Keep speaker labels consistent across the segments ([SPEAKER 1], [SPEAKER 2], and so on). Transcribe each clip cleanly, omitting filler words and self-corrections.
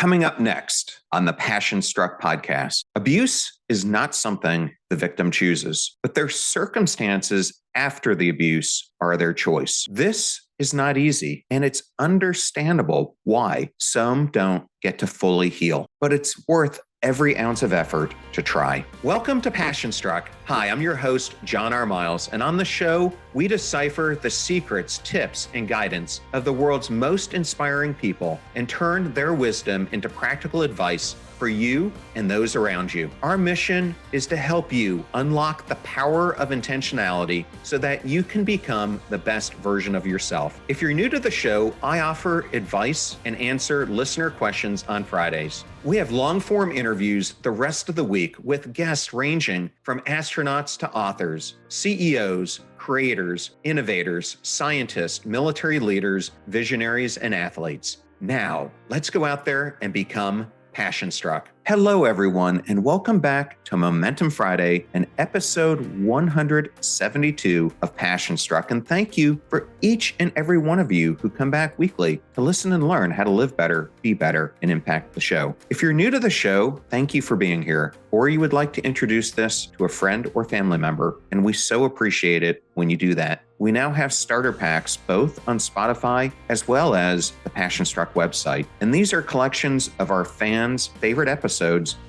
[SPEAKER 1] Coming up next on the Passion Struck podcast, abuse is not something the victim chooses, but their circumstances after the abuse are their choice. This is not easy, and it's understandable why some don't get to fully heal, but it's worth every ounce of effort to try. Welcome to Passion Struck. Hi, I'm your host, John R. Miles, and on the show, we decipher the secrets, tips, and guidance of the world's most inspiring people and turn their wisdom into practical advice for you and those around you. Our mission is to help you unlock the power of intentionality so that you can become the best version of yourself. If you're new to the show, I offer advice and answer listener questions on Fridays. We have long-form interviews the rest of the week with guests ranging from astronauts to authors, CEOs, creators, innovators, scientists, military leaders, visionaries, and athletes. Now, let's go out there and become Passion Struck. Hello, everyone, and welcome back to Momentum Friday and episode 172 of Passion Struck. And thank you for each and every one of you who come back weekly to listen and learn how to live better, be better, and impact the show. If you're new to the show, thank you for being here, or you would like to introduce this to a friend or family member, and we so appreciate it when you do that. We now have starter packs both on Spotify as well as the Passion Struck website. And these are collections of our fans' favorite episodes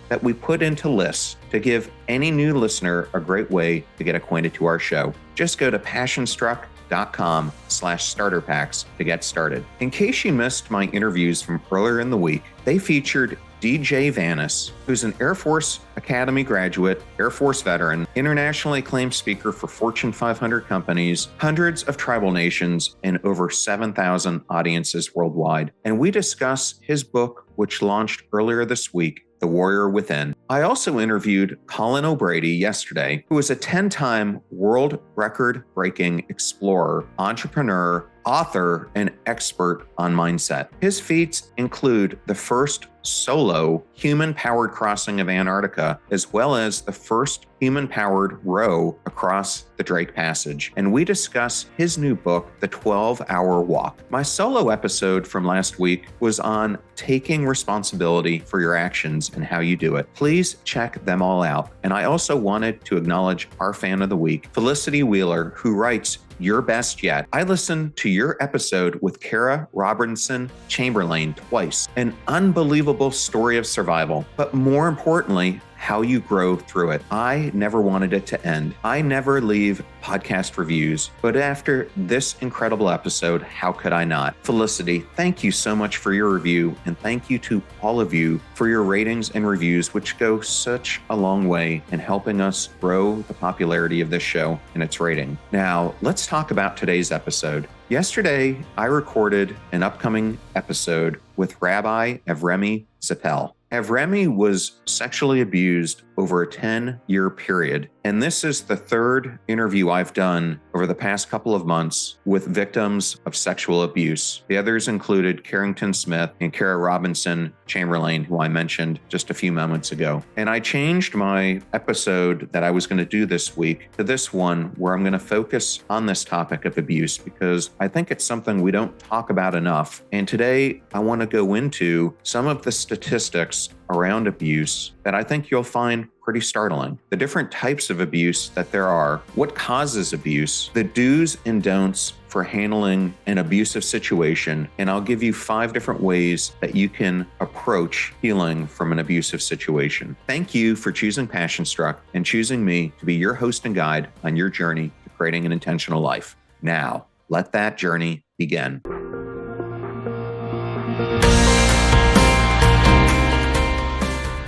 [SPEAKER 1] that we put into lists to give any new listener a great way to get acquainted to our show. Just go to passionstruck.com/starter packs to get started. In case you missed my interviews from earlier in the week, they featured DJ Vanis, who's an Air Force Academy graduate, Air Force veteran, internationally acclaimed speaker for Fortune 500 companies, hundreds of tribal nations, and over 7,000 audiences worldwide. And we discuss his book, which launched earlier this week, The Warrior Within. I also interviewed Colin O'Brady yesterday, who is a 10-time world record-breaking explorer, entrepreneur, author, and expert on mindset. His feats include the first solo human-powered crossing of Antarctica, as well as the first human-powered row across the Drake Passage. And we discuss his new book, The 12-Hour Walk. My solo episode from last week was on taking responsibility for your actions and how you do it. Please check them all out. And I also wanted to acknowledge our fan of the week, Felicity Wheeler, who writes, "Your best yet. I listened to your episode with Kara Robinson Chamberlain twice. An unbelievable story of survival, but more importantly, how you grow through it. I never wanted it to end. I never leave podcast reviews, but after this incredible episode, how could I not? Felicity, thank you so much for your review, and thank you to all of you for your ratings and reviews, which go such a long way in helping us grow the popularity of this show and its rating. Now, let's talk about today's episode. Yesterday, I recorded an upcoming episode with Rabbi Avremi Zippel. Avremi was sexually abused over a 10-year period, and this is the third interview I've done over the past couple of months with victims of sexual abuse. The others included Carrington Smith and Kara Robinson Chamberlain, who I mentioned just a few moments ago. And I changed my episode that I was going to do this week to this one where I'm going to focus on this topic of abuse because I think it's something we don't talk about enough. And today I want to go into some of the statistics around abuse that I think you'll find pretty startling. The different types of abuse that there are, what causes abuse, the do's and don'ts for handling an abusive situation, and I'll give you 5 different ways that you can approach healing from an abusive situation. Thank you for choosing Passion Struck and choosing me to be your host and guide on your journey to creating an intentional life. Now, let that journey begin.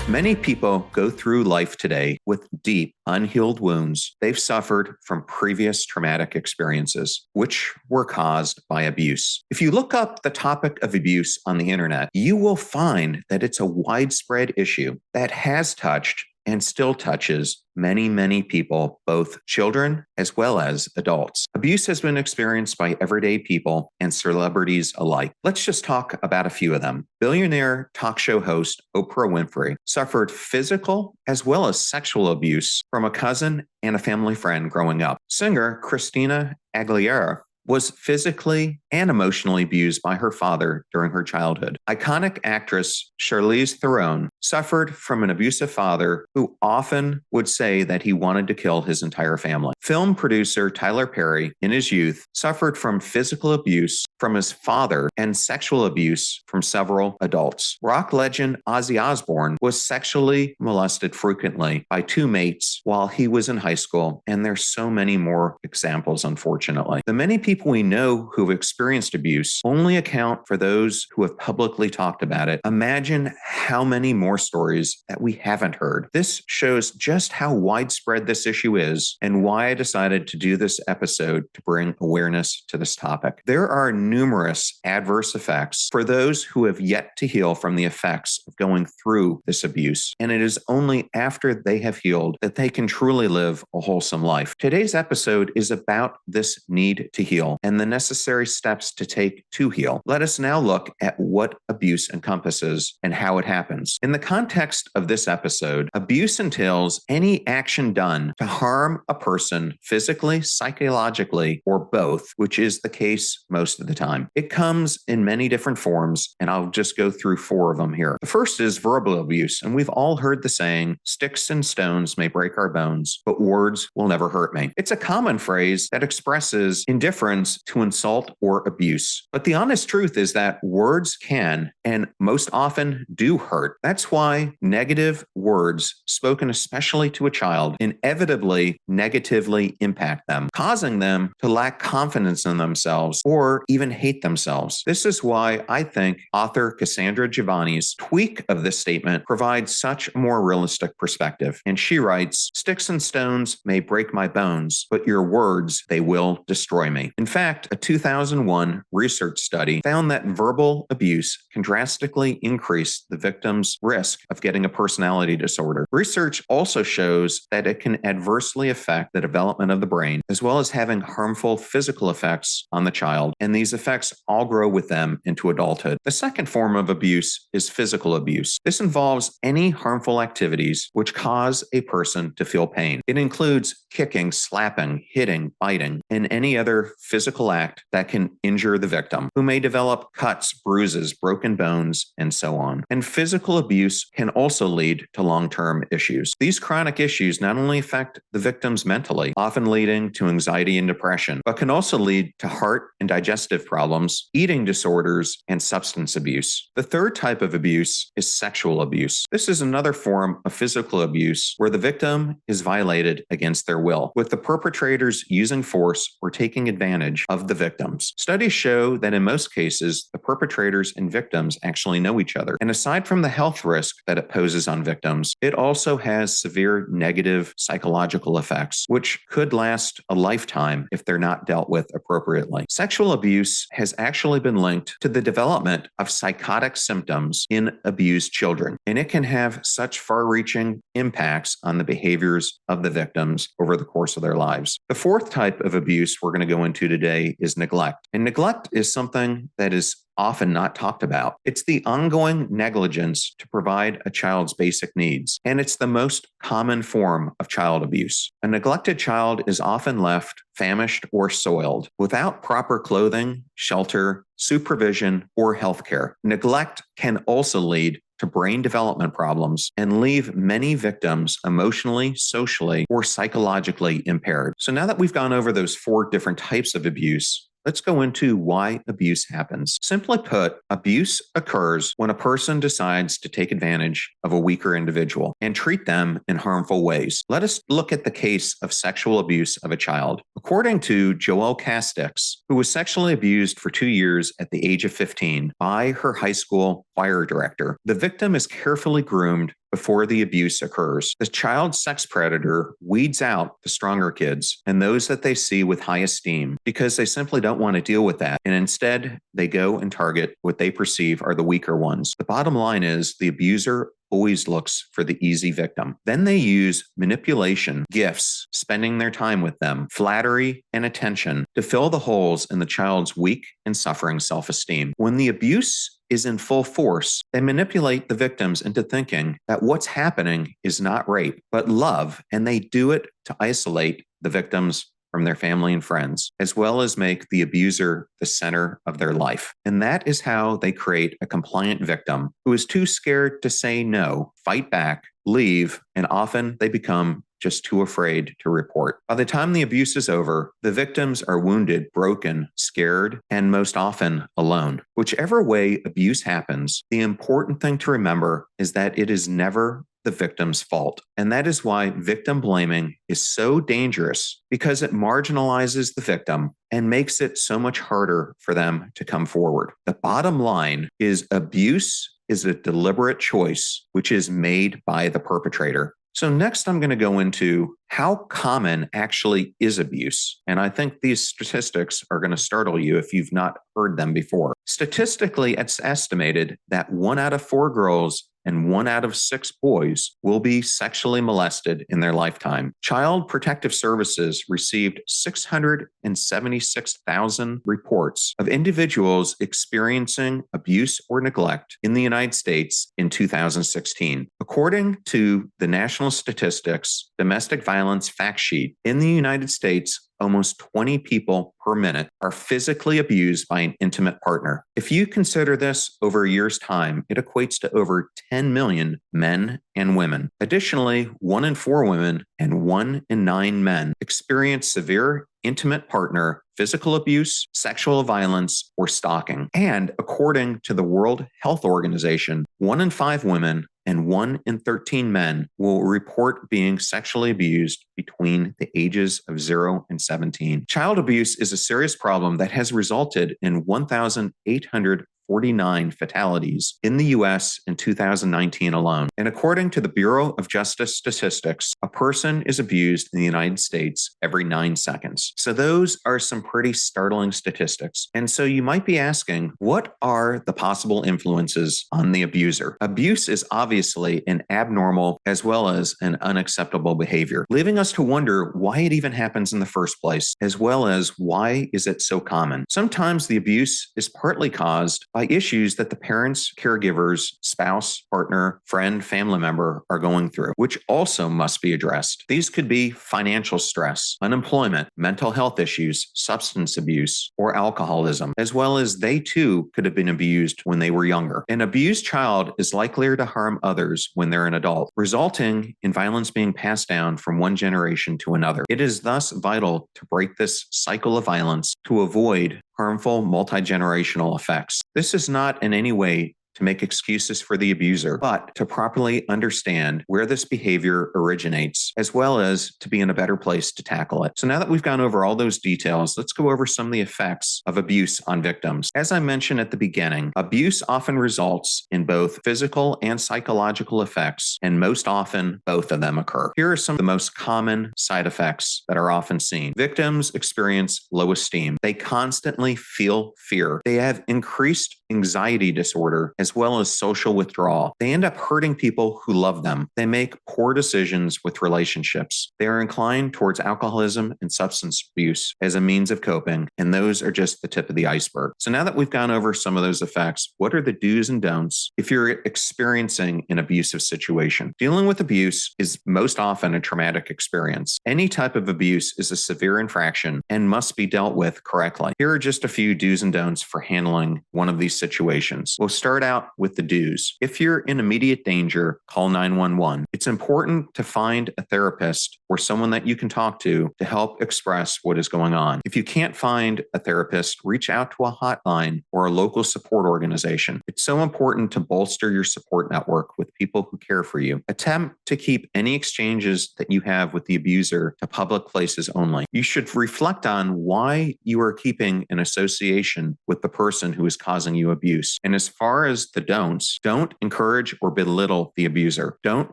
[SPEAKER 1] Many people go through life today with deep, unhealed wounds they've suffered from previous traumatic experiences, which were caused by abuse. If you look up the topic of abuse on the internet, you will find that it's a widespread issue that has touched and still touches many, many people, both children as well as adults. Abuse has been experienced by everyday people and celebrities alike. Let's just talk about a few of them. Billionaire talk show host Oprah Winfrey suffered physical as well as sexual abuse from a cousin and a family friend growing up. Singer Christina Aguilera was physically and emotionally abused by her father during her childhood. Iconic actress Charlize Theron suffered from an abusive father who often would say that he wanted to kill his entire family. Film producer Tyler Perry, in his youth, suffered from physical abuse from his father and sexual abuse from several adults. Rock legend Ozzy Osbourne was sexually molested frequently by two mates while he was in high school, and there's so many more examples, unfortunately. The many people we know who've experienced abuse only account for those who have publicly talked about it. Imagine how many more stories that we haven't heard. This shows just how widespread this issue is and why I decided to do this episode to bring awareness to this topic. There are numerous adverse effects for those who have yet to heal from the effects of going through this abuse, and it is only after they have healed that they can truly live a wholesome life. Today's episode is about this need to heal and the necessary steps to take to heal. Let us now look at what abuse encompasses and how it happens. In the context of this episode, abuse entails any action done to harm a person physically, psychologically, or both, which is the case most of the time. It comes in many different forms, and I'll just go through four of them here. The first is verbal abuse, and we've all heard the saying, "Sticks and stones may break our bones, but words will never hurt me." It's a common phrase that expresses indifference to insult or abuse. But the honest truth is that words can, and most often do, hurt. That's why negative words, spoken especially to a child, inevitably negatively impact them, causing them to lack confidence in themselves or even hate themselves. This is why I think author Cassandra Giovanni's tweak of this statement provides such a more realistic perspective. And she writes, "Sticks and stones may break my bones, but your words, they will destroy me." In fact, a 2001 research study found that verbal abuse can drastically increase the victim's risk of getting a personality disorder. Research also shows that it can adversely affect the development of the brain, as well as having harmful physical effects on the child, and these effects all grow with them into adulthood. The second form of abuse is physical abuse. This involves any harmful activities which cause a person to feel pain. It includes kicking, slapping, hitting, biting, and any other physical act that can injure the victim, who may develop cuts, bruises, broken bones, and so on. And physical abuse can also lead to long-term issues. These chronic issues not only affect the victims mentally, often leading to anxiety and depression, but can also lead to heart and digestive problems, eating disorders, and substance abuse. The third type of abuse is sexual abuse. This is another form of physical abuse where the victim is violated against their will, with the perpetrators using force or taking advantage of the victims. Studies show that in most cases, the perpetrators and victims actually know each other. And aside from the health risk that it poses on victims, it also has severe negative psychological effects, which could last a lifetime if they're not dealt with appropriately. Sexual abuse has actually been linked to the development of psychotic symptoms in abused children, and it can have such far-reaching impacts on the behaviors of the victims over the course of their lives. The fourth type of abuse we're going to go into today is neglect. And neglect is something that is often not talked about. It's the ongoing negligence to provide a child's basic needs, and it's the most common form of child abuse. A neglected child is often left famished or soiled without proper clothing, shelter, supervision, or healthcare. Neglect can also lead to brain development problems and leave many victims emotionally, socially, or psychologically impaired. So now that we've gone over those four different types of abuse, let's go into why abuse happens. Simply put, abuse occurs when a person decides to take advantage of a weaker individual and treat them in harmful ways. Let us look at the case of sexual abuse of a child. According to Joelle Castix, who was sexually abused for 2 years at the age of 15 by her high school choir director, the victim is carefully groomed before the abuse occurs. The child sex predator weeds out the stronger kids and those that they see with high esteem because they simply don't want to deal with that. And instead, they go and target what they perceive are the weaker ones. The bottom line is the abuser always looks for the easy victim. Then they use manipulation, gifts, spending their time with them, flattery, and attention to fill the holes in the child's weak and suffering self-esteem. When the abuse is in full force, they manipulate the victims into thinking that what's happening is not rape, but love, and they do it to isolate the victims from their family and friends, as well as make the abuser the center of their life. And that is how they create a compliant victim who is too scared to say no, fight back, leave, and often they become just too afraid to report. By the time the abuse is over, the victims are wounded, broken, scared, and most often alone. Whichever way abuse happens, the important thing to remember is that it is never the victim's fault. And that is why victim blaming is so dangerous, because it marginalizes the victim and makes it so much harder for them to come forward. The bottom line is abuse is a deliberate choice which is made by the perpetrator. So next, I'm going to go into how common actually is abuse. And I think these statistics are going to startle you if you've not heard them before. Statistically, it's estimated that 1 out of 4 girls and 1 out of 6 boys will be sexually molested in their lifetime. Child Protective Services received 676,000 reports of individuals experiencing abuse or neglect in the United States in 2016. According to the National Statistics Domestic Violence Fact Sheet, in the United States, almost 20 people per minute are physically abused by an intimate partner. If you consider this over a year's time, it equates to over 10 million men and women. Additionally, 1 in 4 women and 1 in 9 men experience severe intimate partner physical abuse, sexual violence, or stalking. And according to the World Health Organization, 1 in 5 women and 1 in 13 men will report being sexually abused between the ages of 0 and 17. Child abuse is a serious problem that has resulted in 1,849 fatalities in the U.S. in 2019 alone. And according to the Bureau of Justice Statistics, a person is abused in the United States every 9 seconds. So those are some pretty startling statistics. And so you might be asking, what are the possible influences on the abuser? Abuse is obviously an abnormal as well as an unacceptable behavior, leaving us to wonder why it even happens in the first place, as well as why is it so common? Sometimes the abuse is partly caused by issues that the parents, caregivers, spouse, partner, friend, family member are going through, which also must be addressed. These could be financial stress, unemployment, mental health issues, substance abuse, or alcoholism, as well as they too could have been abused when they were younger. An abused child is likelier to harm others when they're an adult, resulting in violence being passed down from one generation to another. It is thus vital to break this cycle of violence to avoid harmful multi-generational effects. This is not in any way to make excuses for the abuser, but to properly understand where this behavior originates, as well as to be in a better place to tackle it. So now that we've gone over all those details, let's go over some of the effects of abuse on victims. As I mentioned at the beginning, abuse often results in both physical and psychological effects, and most often both of them occur. Here are some of the most common side effects that are often seen. Victims experience low esteem. They constantly feel fear. They have increased anxiety disorder, as well as social withdrawal. They end up hurting people who love them. They make poor decisions with relationships. They are inclined towards alcoholism and substance abuse as a means of coping, and those are just the tip of the iceberg. So now that we've gone over some of those effects, what are the do's and don'ts if you're experiencing an abusive situation? Dealing with abuse is most often a traumatic experience. Any type of abuse is a severe infraction and must be dealt with correctly. Here are just a few do's and don'ts for handling one of these situations. We'll start out with the do's. If you're in immediate danger, call 911. It's important to find a therapist or someone that you can talk to help express what is going on. If you can't find a therapist, reach out to a hotline or a local support organization. It's so important to bolster your support network with people who care for you. Attempt to keep any exchanges that you have with the abuser to public places only. You should reflect on why you are keeping an association with the person who is causing you abuse. And as far as the don'ts, don't encourage or belittle the abuser. Don't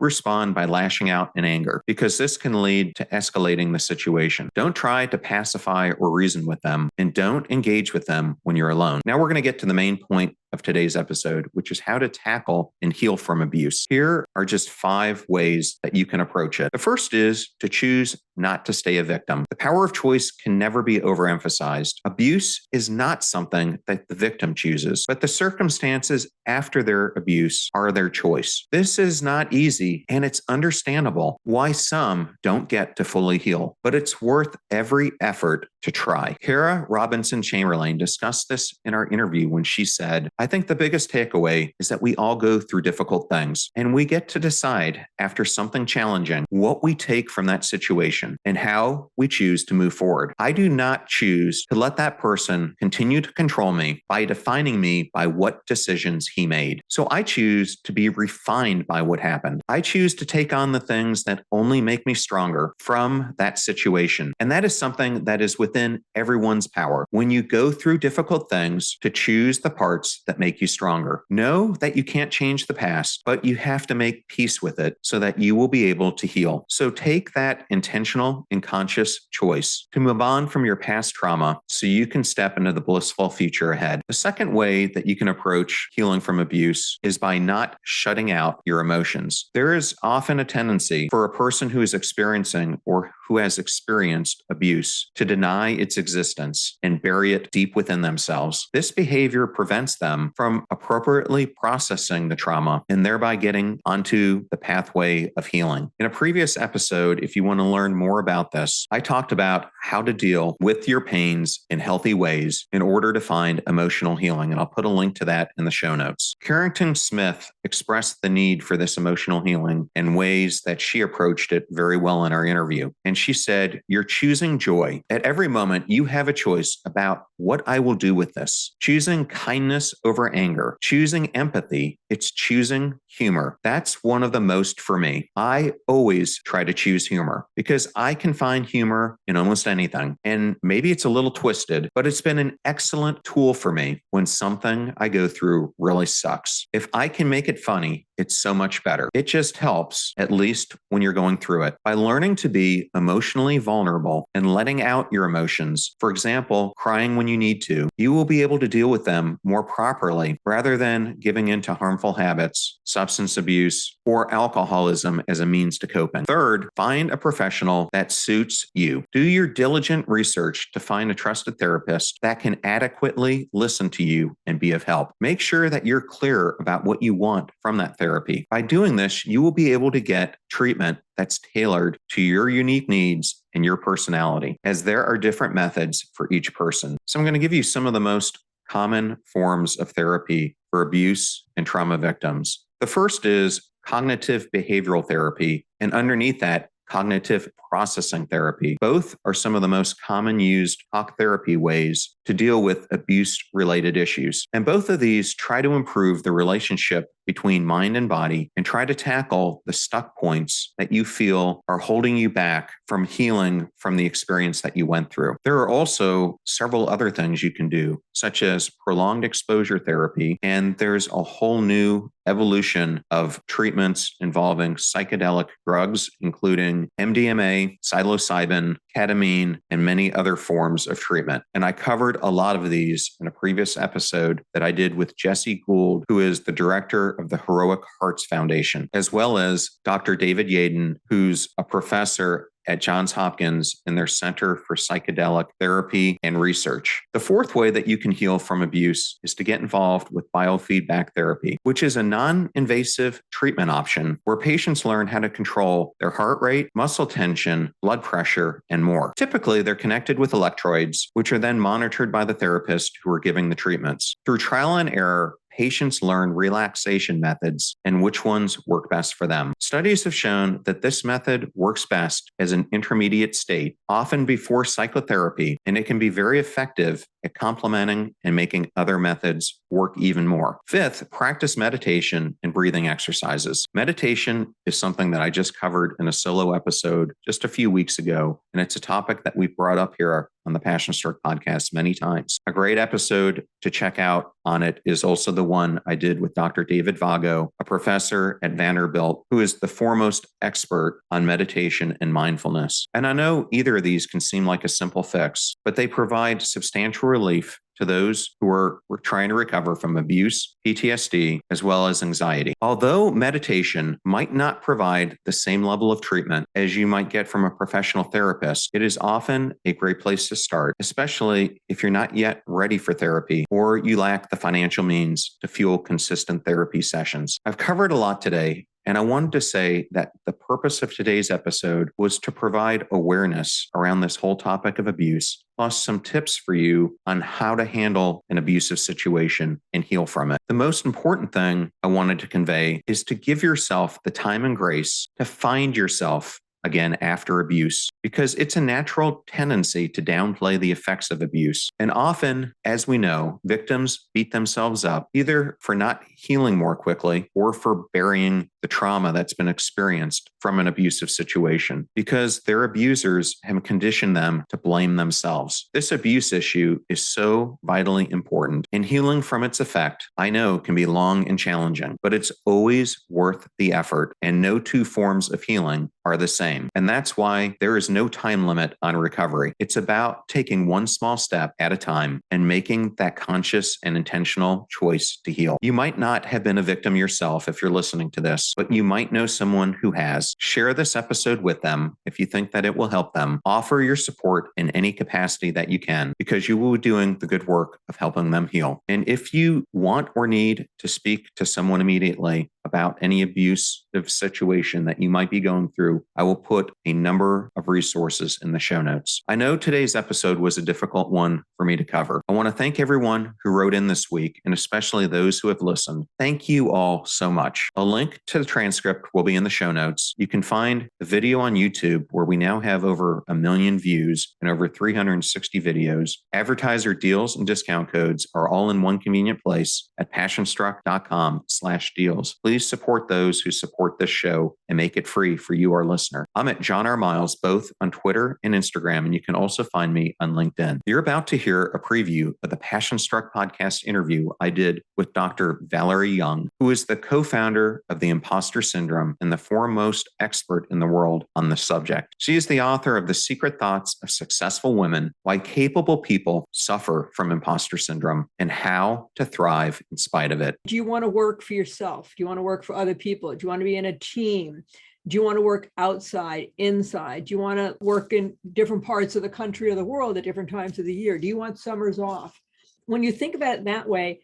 [SPEAKER 1] respond by lashing out in anger, because this can lead to escalating the situation. Don't try to pacify or reason with them, and don't engage with them when you're alone. Now we're going to get to the main point of today's episode, which is how to tackle and heal from abuse. Here are just 5 ways that you can approach it. The first is to choose not to stay a victim. The power of choice can never be overemphasized. Abuse is not something that the victim chooses, but the circumstances after their abuse are their choice. This is not easy, and it's understandable why some don't get to fully heal, but it's worth every effort to try. Kara Robinson Chamberlain discussed this in our interview when she said, "I think the biggest takeaway is that we all go through difficult things, and we get to decide after something challenging what we take from that situation and how we choose to move forward. I do not choose to let that person continue to control me by defining me by what decisions he made. So I choose to be refined by what happened. I choose to take on the things that only make me stronger from that situation." And that is something that is within everyone's power. When you go through difficult things, to choose the parts that make you stronger. Know that you can't change the past, but you have to make peace with it so that you will be able to heal. So take that intentional and conscious choice to move on from your past trauma so you can step into the blissful future ahead. The second way that you can approach healing from abuse is by not shutting out your emotions. There is often a tendency for a person who is experiencing or who has experienced abuse to deny its existence and bury it deep within themselves. This behavior prevents them from appropriately processing the trauma and thereby getting onto the pathway of healing. In a previous episode, if you want to learn more about this, I talked about how to deal with your pains in healthy ways in order to find emotional healing, and I'll put a link to that in the show notes. Carrington Smith expressed the need for this emotional healing in ways that she approached it very well in our interview. And she said, "You're choosing joy. At every moment, you have a choice about what I will do with this. Choosing kindness over anger, choosing empathy, it's choosing humor. That's one of the most for me. I always try to choose humor because I can find humor in almost anything. And maybe it's a little twisted, but it's been an excellent tool for me when something I go through really sucks. If I can make it funny, it's so much better. It just helps, at least when you're going through it. By learning to be emotionally vulnerable and letting out your emotions, for example, crying when you need to, you will be able to deal with them more properly rather than giving into harmful habits, substance abuse, or alcoholism as a means to coping. Third, find a professional that suits you. Do your diligent research to find a trusted therapist that can adequately listen to you and be of help. Make sure that you're clear about what you want from that therapy. By doing this, you will be able to get treatment that's tailored to your unique needs and your personality, as there are different methods for each person. So I'm going to give you some of the most common forms of therapy for abuse and trauma victims. The first is cognitive behavioral therapy, and underneath that, cognitive processing therapy. Both are some of the most common used talk therapy ways to deal with abuse-related issues. And both of these try to improve the relationship between mind and body and try to tackle the stuck points that you feel are holding you back from healing from the experience that you went through. There are also several other things you can do, such as prolonged exposure therapy, and there's a whole new evolution of treatments involving psychedelic drugs, including MDMA, psilocybin, ketamine, and many other forms of treatment. And I covered a lot of these in a previous episode that I did with Jesse Gould, who is the director of the Heroic Hearts Foundation, as well as Dr. David Yaden, who's a professor at Johns Hopkins in their Center for Psychedelic Therapy and Research. The fourth way that you can heal from abuse is to get involved with biofeedback therapy, which is a non-invasive treatment option where patients learn how to control their heart rate, muscle tension, blood pressure, and more. Typically, they're connected with electrodes, which are then monitored by the therapist who are giving the treatments. Through trial and error, patients learn relaxation methods and which ones work best for them. Studies have shown that this method works best as an intermediate state, often before psychotherapy, and it can be very effective at complementing and making other methods work even more. Fifth, practice meditation and breathing exercises. Meditation is something that I just covered in a solo episode just a few weeks ago, and it's a topic that we've brought up here on the Passion Stroke podcast many times. A great episode to check out on it is also the one I did with Dr. David Vago, a professor at Vanderbilt, who is the foremost expert on meditation and mindfulness. And I know either of these can seem like a simple fix, but they provide substantial relief to to those who are trying to recover from abuse, PTSD, as well as anxiety. Although meditation might not provide the same level of treatment as you might get from a professional therapist, it is often a great place to start, especially if you're not yet ready for therapy or you lack the financial means to fuel consistent therapy sessions. I've covered a lot today, and I wanted to say that the purpose of today's episode was to provide awareness around this whole topic of abuse, plus some tips for you on how to handle an abusive situation and heal from it. The most important thing I wanted to convey is to give yourself the time and grace to find yourself again after abuse, because it's a natural tendency to downplay the effects of abuse. And often, as we know, victims beat themselves up either for not healing more quickly or for burying the trauma that's been experienced from an abusive situation, because their abusers have conditioned them to blame themselves. This abuse issue is so vitally important, and healing from its effect, I know, can be long and challenging, but it's always worth the effort, and no two forms of healing are the same. And that's why there is no time limit on recovery. It's about taking one small step at a time and making that conscious and intentional choice to heal. You might not have been a victim yourself if you're listening to this, but you might know someone who has. Share this episode with them if you think that it will help them. Offer your support in any capacity that you can, because you will be doing the good work of helping them heal. And if you want or need to speak to someone immediately about any abusive situation that you might be going through, I will put a number of resources in the show notes. I know today's episode was a difficult one for me to cover. I want to thank everyone who wrote in this week, and especially those who have listened. Thank you all so much. A link to the transcript will be in the show notes. You can find the video on YouTube, where we now have over 1 million views and over 360 videos. Advertiser deals and discount codes are all in one convenient place at passionstruck.com/deals. Please support those who support this show and make it free for you, our listener. I'm at John R. Miles, both on Twitter and Instagram, and you can also find me on LinkedIn. You're about to hear a preview of the Passion Struck podcast interview I did with Dr. Valerie Young, who is the co-founder of the imposter syndrome and the foremost expert in the world on the subject. She is the author of The Secret Thoughts of Successful Women: Why Capable People Suffer from Imposter Syndrome and How to Thrive in Spite of It.
[SPEAKER 2] Do you want to work for yourself? Do you want to work for other people? Do you want to be in a team? Do you want to work outside, inside? Do you want to work in different parts of the country or the world at different times of the year? Do you want summers off? When you think about it that way,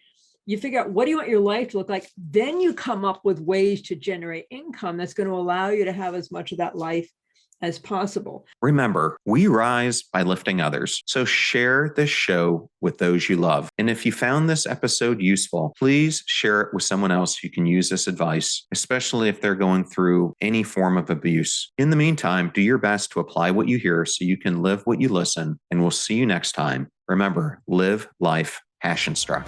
[SPEAKER 2] you figure out, what do you want your life to look like? Then you come up with ways to generate income that's going to allow you to have as much of that life as possible.
[SPEAKER 1] Remember, we rise by lifting others. So share this show with those you love. And if you found this episode useful, please share it with someone else who can use this advice, especially if they're going through any form of abuse. In the meantime, do your best to apply what you hear so you can live what you listen. And we'll see you next time. Remember, live life passion struck.